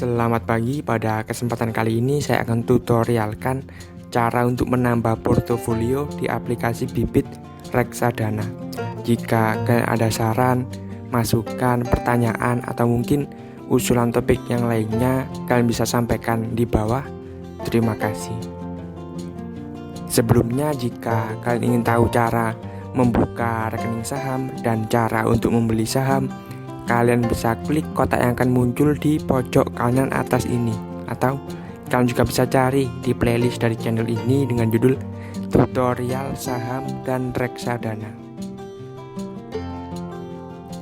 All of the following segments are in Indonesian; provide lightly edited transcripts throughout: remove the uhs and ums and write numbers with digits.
Selamat pagi, pada kesempatan kali ini saya akan tutorialkan cara untuk menambah portofolio di aplikasi bibit reksadana. Jika kalian ada saran, masukan, pertanyaan, atau mungkin usulan topik yang lainnya, kalian bisa sampaikan di bawah. Terima kasih. Sebelumnya, jika kalian ingin tahu cara membuka rekening saham dan cara untuk membeli saham, kalian bisa klik kotak yang akan muncul di pojok kanan atas ini, atau kalian juga bisa cari di playlist dari channel ini dengan judul tutorial saham dan reksadana.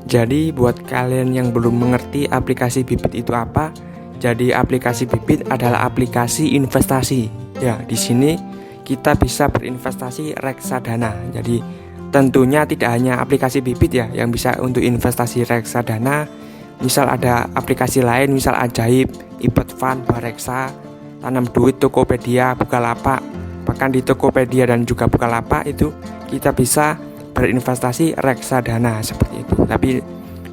Jadi buat kalian yang belum mengerti aplikasi bibit itu apa, jadi aplikasi bibit adalah aplikasi investasi. Ya, di sini kita bisa berinvestasi reksadana. Jadi tentunya tidak hanya aplikasi bibit ya yang bisa untuk investasi reksadana. Misal ada aplikasi lain, misal Ajaib, Ibet Fund, Bareksa, Tanam Duit, Tokopedia, Bukalapak. Bahkan di Tokopedia dan juga Bukalapak itu kita bisa berinvestasi reksadana seperti itu. Tapi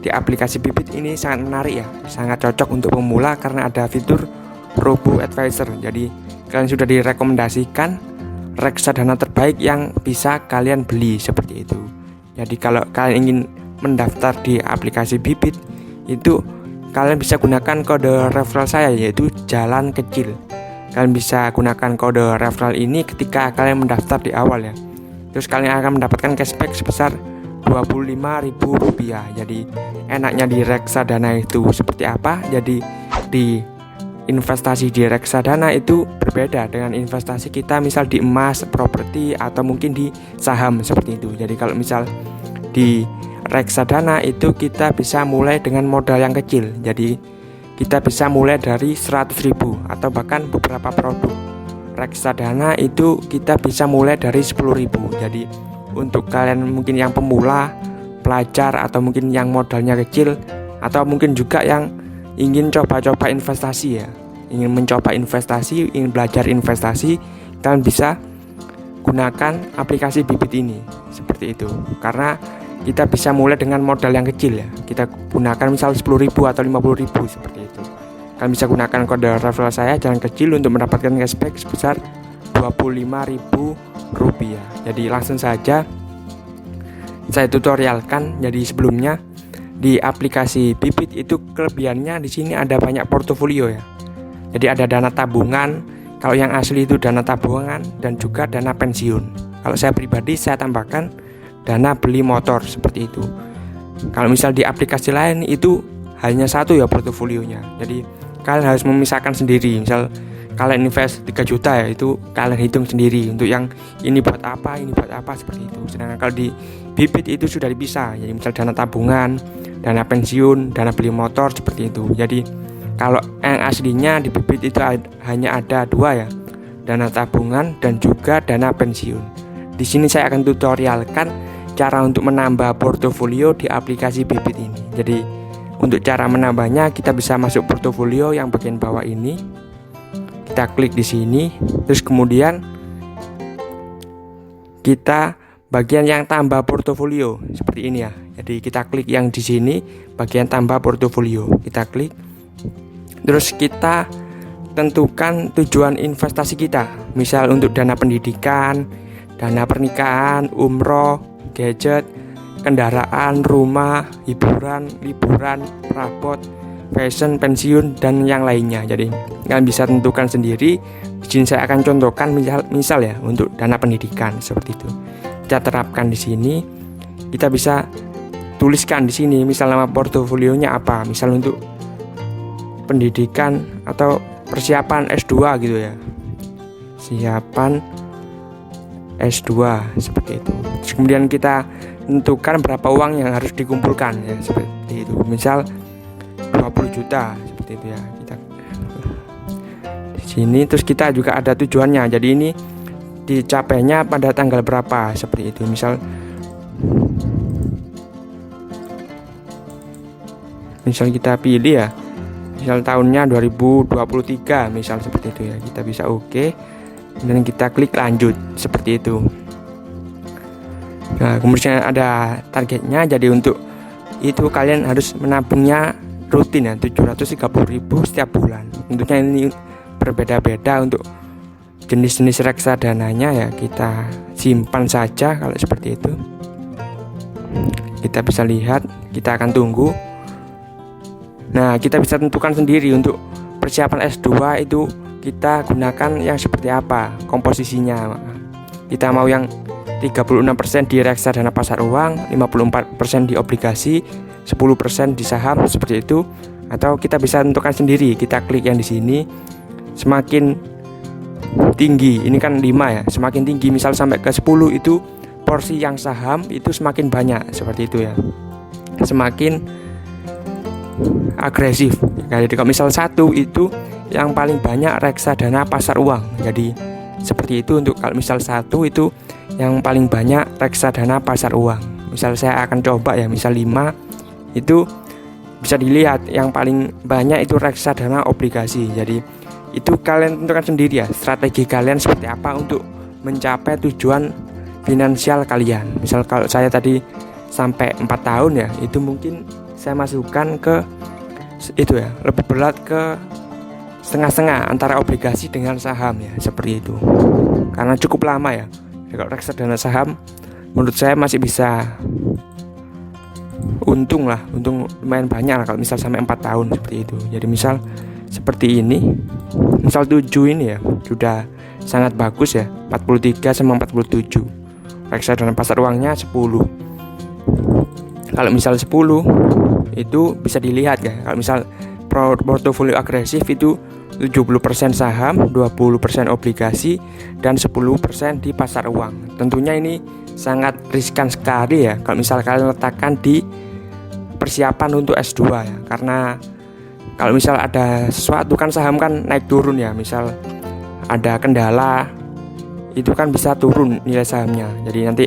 di aplikasi bibit ini sangat menarik ya, sangat cocok untuk pemula karena ada fitur Robo Advisor. Jadi kalian sudah direkomendasikan reksadana terbaik yang bisa kalian beli seperti itu. Jadi kalau kalian ingin mendaftar di aplikasi bibit itu, kalian bisa gunakan kode referral saya, yaitu Jalan Kecil. Kalian bisa gunakan kode referral ini ketika kalian mendaftar di awal ya. Terus kalian akan mendapatkan cashback sebesar Rp25.000. Jadi enaknya di reksadana itu seperti apa? Jadi di investasi di reksadana itu berbeda dengan investasi kita misal di emas, properti, atau mungkin di saham seperti itu. Jadi kalau misal di reksadana itu kita bisa mulai dengan modal yang kecil. Jadi kita bisa mulai dari 100.000 atau bahkan beberapa produk reksadana itu kita bisa mulai dari 10.000. Jadi untuk kalian mungkin yang pemula, pelajar, atau mungkin yang modalnya kecil, atau mungkin juga yang ingin coba-coba investasi ya, ingin mencoba investasi, ingin belajar investasi, kalian bisa gunakan aplikasi bibit ini seperti itu. Karena kita bisa mulai dengan modal yang kecil ya, kita gunakan misal 10.000 atau 50.000 seperti itu. Kalian bisa gunakan kode referral saya Jalan Kecil untuk mendapatkan cashback sebesar Rp25.000. Jadi langsung saja saya tutorialkan. Jadi sebelumnya di aplikasi bibit itu kelebihannya di sini ada banyak portofolio ya. Jadi ada dana tabungan, kalau yang asli itu dana tabungan, dan juga dana pensiun. Kalau saya pribadi saya tambahkan dana beli motor seperti itu. Kalau misal di aplikasi lain itu hanya satu ya portofolionya. Jadi kalian harus memisahkan sendiri. Misal kalian invest 3 juta ya, itu kalian hitung sendiri untuk yang ini buat apa, ini buat apa seperti itu. Sedangkan kalau di bibit itu sudah dipisah. Jadi misal dana tabungan, dana pensiun, dana beli motor seperti itu. Jadi kalau yang aslinya di bibit itu hanya ada 2 ya, dana tabungan dan juga dana pensiun. Di sini saya akan tutorialkan cara untuk menambah portofolio di aplikasi bibit ini. Jadi untuk cara menambahnya kita bisa masuk portofolio yang bagian bawah ini. Kita klik di sini, terus kemudian kita bagian yang tambah portofolio seperti ini ya. Jadi kita klik yang di sini bagian tambah portofolio. Kita klik. Terus kita tentukan tujuan investasi kita. Misal untuk dana pendidikan, dana pernikahan, umroh, gadget, kendaraan, rumah, hiburan, liburan, perabot, fashion, pensiun, dan yang lainnya. Jadi kalian bisa tentukan sendiri. Di sini saya akan contohkan misal ya untuk dana pendidikan seperti itu. Kita terapkan di sini. Kita bisa tuliskan di sini misal nama portofolionya apa. Misal untuk pendidikan atau persiapan S2 gitu ya. Siapan S2 seperti itu. Terus kemudian kita tentukan berapa uang yang harus dikumpulkan ya seperti itu. Misal 20 juta seperti itu ya. Kita di sini terus kita juga ada tujuannya. Jadi ini dicapainya pada tanggal berapa seperti itu. Misal kita pilih ya, misal tahunnya 2023 misal seperti itu ya. Kita bisa oke, dan kita klik lanjut seperti itu. Nah kemudian ada targetnya. Jadi untuk itu kalian harus menabungnya rutin ya, 730.000 setiap bulan. Tentunya ini berbeda-beda untuk jenis-jenis reksadananya ya, kita simpan saja kalau seperti itu. Kita bisa lihat, kita akan tunggu. Nah, kita bisa tentukan sendiri untuk persiapan S2 itu kita gunakan yang seperti apa komposisinya. Kita mau yang 36% di reksadana pasar uang, 54% di obligasi, 10% di saham, seperti itu. Atau kita bisa tentukan sendiri, kita klik yang di sini. Semakin tinggi, ini kan 5 ya, semakin tinggi misal sampai ke 10 itu porsi yang saham itu semakin banyak, seperti itu ya, semakin agresif. Jadi kalau misal 1 itu yang paling banyak reksadana pasar uang, jadi seperti itu. Untuk kalau misal 1 itu yang paling banyak reksadana pasar uang, misal saya akan coba ya, misal 5 itu bisa dilihat yang paling banyak itu reksadana obligasi. Jadi itu kalian tentukan sendiri ya, strategi kalian seperti apa untuk mencapai tujuan finansial kalian. Misal kalau saya tadi sampai 4 tahun ya, itu mungkin saya masukkan ke itu ya, lebih berat ke setengah-setengah antara obligasi dengan saham ya, seperti itu. Karena cukup lama ya. Jadi kalau reksadana saham menurut saya masih bisa untung lumayan banyak lah kalau misal sampai 4 tahun seperti itu. Jadi misal seperti ini, misal 7 ini ya sudah sangat bagus ya, 43 sama 47. Reksadana pasar uangnya 10. Kalau misal 10 itu bisa dilihat ya, kalau misal portofolio agresif itu 70% saham, 20% obligasi, dan 10% di pasar uang. Tentunya ini sangat riskan sekali ya kalau misal kalian letakkan di persiapan untuk S2 ya, karena kalau misal ada sesuatu kan saham kan naik turun ya, misal ada kendala itu kan bisa turun nilai sahamnya, jadi nanti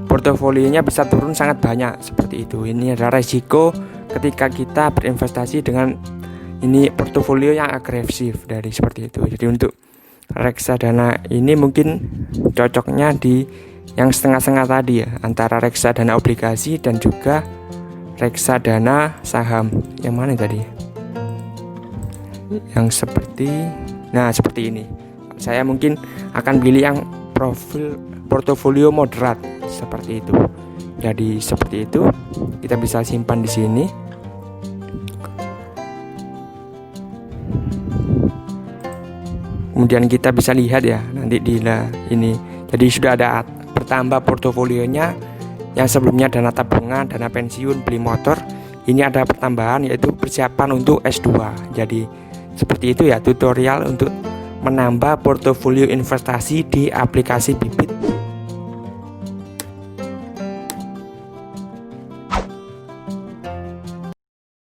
portofolionya bisa turun sangat banyak, seperti itu. Ini adalah resiko ketika kita berinvestasi dengan ini portofolio yang agresif dari seperti itu. Jadi untuk reksadana ini mungkin cocoknya di yang setengah-setengah tadi ya, antara reksadana obligasi dan juga reksadana saham. Yang mana tadi? Yang seperti, nah seperti ini. Saya mungkin akan pilih yang profil portofolio moderat, seperti itu. Jadi seperti itu, kita bisa simpan di sini. Kemudian kita bisa lihat ya nanti di ini. Jadi sudah ada bertambah portofolionya. Yang sebelumnya dana tabungan, dana pensiun, beli motor, ini ada pertambahan yaitu persiapan untuk S2. Jadi seperti itu ya tutorial untuk menambah portofolio investasi di aplikasi Bibit